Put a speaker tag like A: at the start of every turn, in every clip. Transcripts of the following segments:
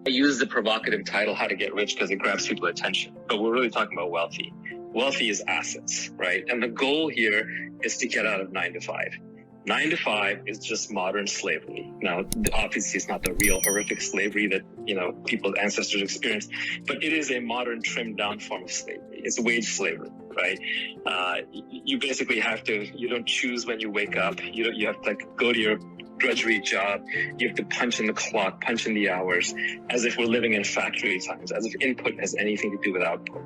A: I use the provocative title, How to Get Rich, because it grabs people's attention. But we're really talking about wealthy. Wealthy is assets, right? And the goal here is to get out of 9 to 5. 9 to 5 is just modern slavery. Now, obviously, it's not the real horrific slavery that, people's ancestors experienced, but it is a modern, trimmed down form of slavery. It's wage slavery, right? You basically you don't choose when you wake up. You have to go to your drudgery job. You have to punch in the clock, punch in the hours, as if we're living in factory times, as if input has anything to do with output.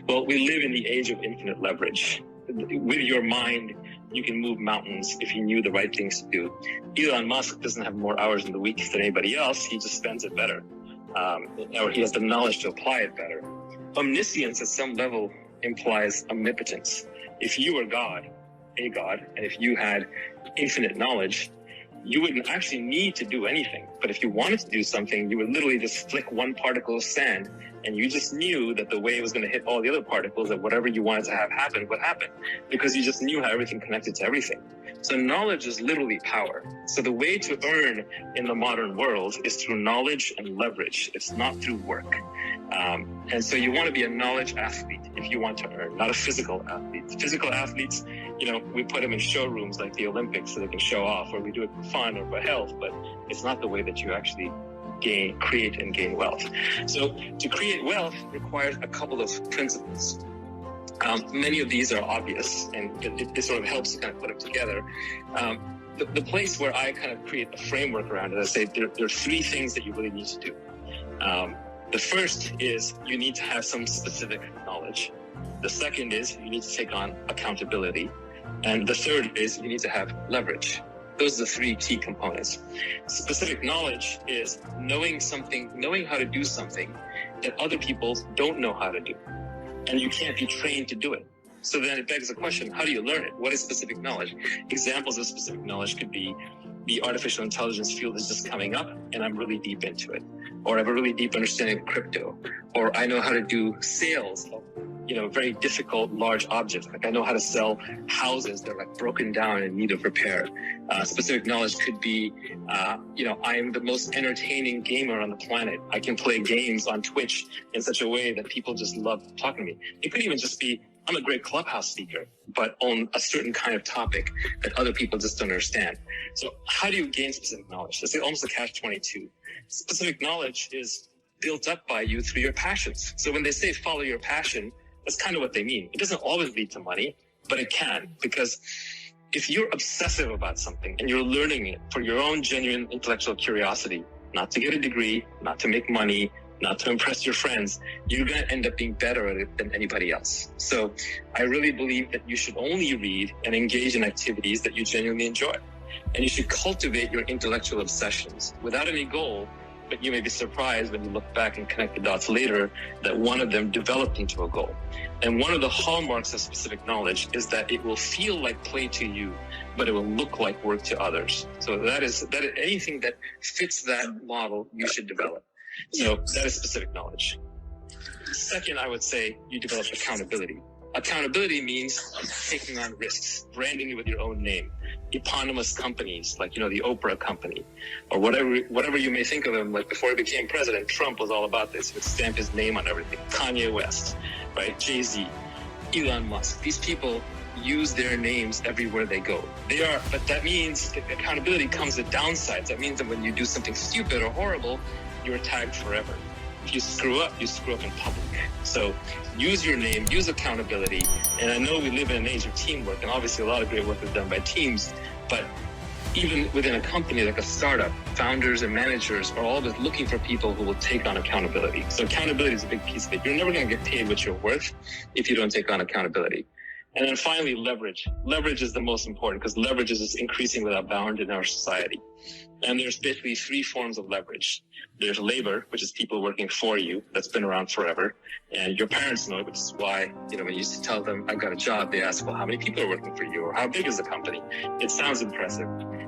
A: Well, we live in the age of infinite leverage. With your mind, you can move mountains if you knew the right things to do. Elon Musk doesn't have more hours in the week than anybody else. He just spends it better. Or he has the knowledge to apply it better. Omniscience at some level implies omnipotence. If you were God, and if you had infinite knowledge, you wouldn't actually need to do anything. But if you wanted to do something, you would literally just flick one particle of sand, and you just knew that the wave was going to hit all the other particles, that whatever you wanted to have happen would happen, because you just knew how everything connected to everything. So knowledge is literally power. So the way to earn in the modern world is through knowledge and leverage. It's not through work. And so you want to be a knowledge athlete if you want to earn, not a physical athlete. Physical athletes, we put them in showrooms like the Olympics so they can show off, or we do it for fun or for health, but it's not the way that you actually create and gain wealth. So to create wealth requires a couple of principles. Many of these are obvious, and it sort of helps to kind of put them together. The place where I kind of create a framework around it, I say there are 3 things that you really need to do. The first is you need to have some specific knowledge. The second is you need to take on accountability. And the third is you need to have leverage. Those are the 3 key components. Specific knowledge is knowing how to do something that other people don't know how to do. And you can't be trained to do it. So then it begs the question, how do you learn it? What is specific knowledge? Examples of specific knowledge could be the artificial intelligence field is just coming up and I'm really deep into it. Or I have a really deep understanding of crypto. Or I know how to do sales of very difficult, large objects. Like I know how to sell houses that are broken down and in need of repair. Specific knowledge could be, I'm the most entertaining gamer on the planet. I can play games on Twitch in such a way that people just love talking to me. It could even just be, I'm a great Clubhouse speaker, but on a certain kind of topic that other people just don't understand. So how do you gain specific knowledge? It's almost a catch-22. Specific knowledge is built up by you through your passions. So when they say follow your passion, that's kind of what they mean. It doesn't always lead to money, but it can, because if you're obsessive about something and you're learning it for your own genuine intellectual curiosity, not to get a degree, not to make money, not to impress your friends, you're going to end up being better at it than anybody else. So I really believe that you should only read and engage in activities that you genuinely enjoy. And you should cultivate your intellectual obsessions without any goal, but you may be surprised when you look back and connect the dots later that one of them developed into a goal. And one of the hallmarks of specific knowledge is that it will feel like play to you, but it will look like work to others. So that is anything that fits that model, you should develop. So that is specific knowledge. Second, I would say you develop accountability. Accountability means taking on risks, branding it with your own name, eponymous companies like, the Oprah company, or whatever you may think of him. Like before he became president, Trump was all about this. He would stamp his name on everything. Kanye West, right? Jay-Z, Elon Musk. These people use their names everywhere they go. But that means accountability comes with downsides. That means that when you do something stupid or horrible, you're tagged forever. If you screw up in public. So use your name, use accountability. And I know we live in an age of teamwork, and obviously a lot of great work is done by teams, but even within a company like a startup, founders and managers are always looking for people who will take on accountability. So accountability is a big piece of it. You're never going to get paid what you're worth if you don't take on accountability. And then finally, leverage. Leverage is the most important because leverage is just increasing without bound in our society. And there's basically 3 forms of leverage. There's labor, which is people working for you. That's been around forever. And your parents know it, which is why, when you used to tell them, I've got a job, they ask, well, how many people are working for you? Or how big is the company? It sounds impressive.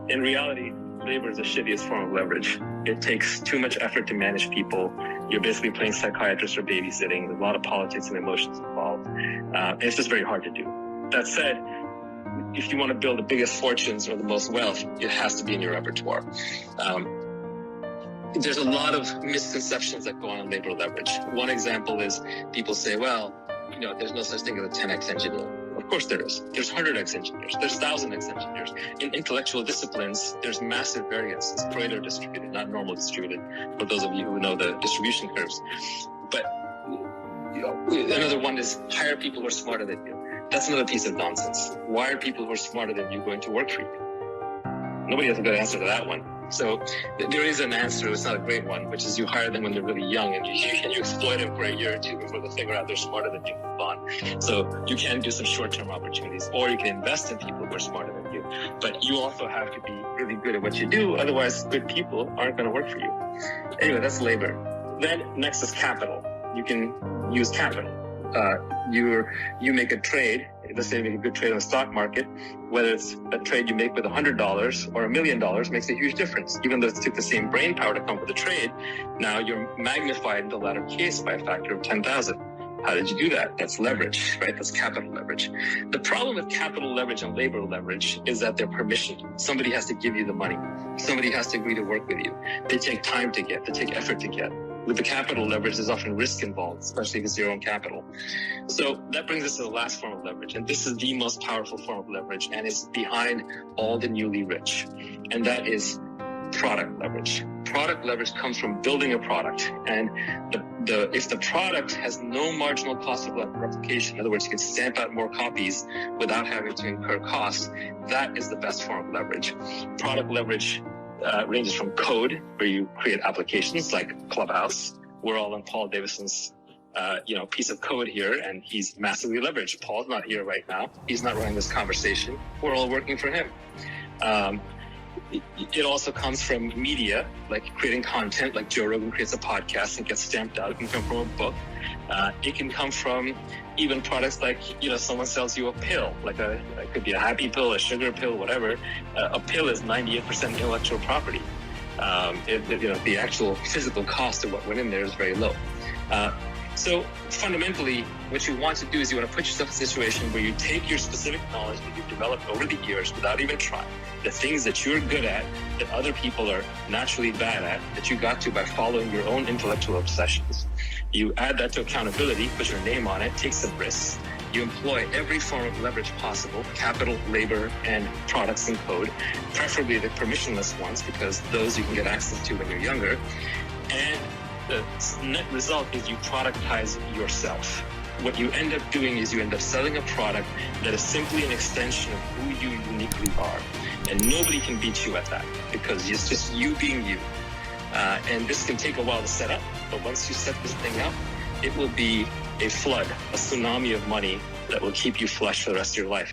A: In reality, labor is the shittiest form of leverage. It takes too much effort to manage people. You're basically playing psychiatrist or babysitting. There's a lot of politics and emotions involved. And it's just very hard to do. That said, if you want to build the biggest fortunes or the most wealth, it has to be in your repertoire. there's a lot of misconceptions that go on in labor leverage. One example is people say, well, there's no such thing as a 10x engineer. Of course there is. There's 100x engineers. There's 1000x engineers. In intellectual disciplines, there's massive variance. It's Pareto distributed, not normal distributed, for those of you who know the distribution curves. But another one is hire people who are smarter than you. That's another piece of nonsense. Why are people who are smarter than you going to work for you? Nobody has a good answer to that one. So there is an answer. It's not a great one, which is you hire them when they're really young and you exploit them for a year or two before they figure out they're smarter than you and move on. So you can do some short-term opportunities, or you can invest in people who are smarter than you. But you also have to be really good at what you do. Otherwise, good people aren't going to work for you. Anyway, that's labor. Then next is capital. You can use capital. You make a trade. Let's say you make a good trade on the stock market. Whether it's a trade you make with $100 or $1 million makes a huge difference. Even though it took the same brain power to come up with a trade, now you're magnified in the latter case by a factor of 10,000. How did you do that? That's leverage, right? That's capital leverage. The problem with capital leverage and labor leverage is that they're permissioned. Somebody has to give you the money. Somebody has to agree to work with you. They take time to get. They take effort to get. With the capital leverage, there's often risk involved, especially if it's your own capital. So that brings us to the last form of leverage. And this is the most powerful form of leverage and is behind all the newly rich. And that is product leverage. Product leverage comes from building a product. And if the product has no marginal cost of replication, in other words, you can stamp out more copies without having to incur costs, that is the best form of leverage. Product leverage ranges from code, where you create applications like Clubhouse. We're all on Paul Davison's, piece of code here, and he's massively leveraged. Paul's not here right now. He's not running this conversation. We're all working for him. It also comes from media, like creating content, like Joe Rogan creates a podcast and gets stamped out. It can come from a book. It can come from even products like, someone sells you a pill, it could be a happy pill, a sugar pill, whatever. A pill is 98% intellectual property. The actual physical cost of what went in there is very low. So fundamentally, what you want to do is you want to put yourself in a situation where you take your specific knowledge that you've developed over the years without even trying, the things that you're good at, that other people are naturally bad at, that you got to by following your own intellectual obsessions. You add that to accountability, put your name on it, take some risks. You employ every form of leverage possible, capital, labor, and products and code, preferably the permissionless ones, because those you can get access to when you're younger. And the net result is you productize yourself. What you end up doing is you end up selling a product that is simply an extension of who you uniquely are. And nobody can beat you at that, because it's just you being you. And this can take a while to set up, but once you set this thing up, it will be a flood, a tsunami of money that will keep you flush for the rest of your life.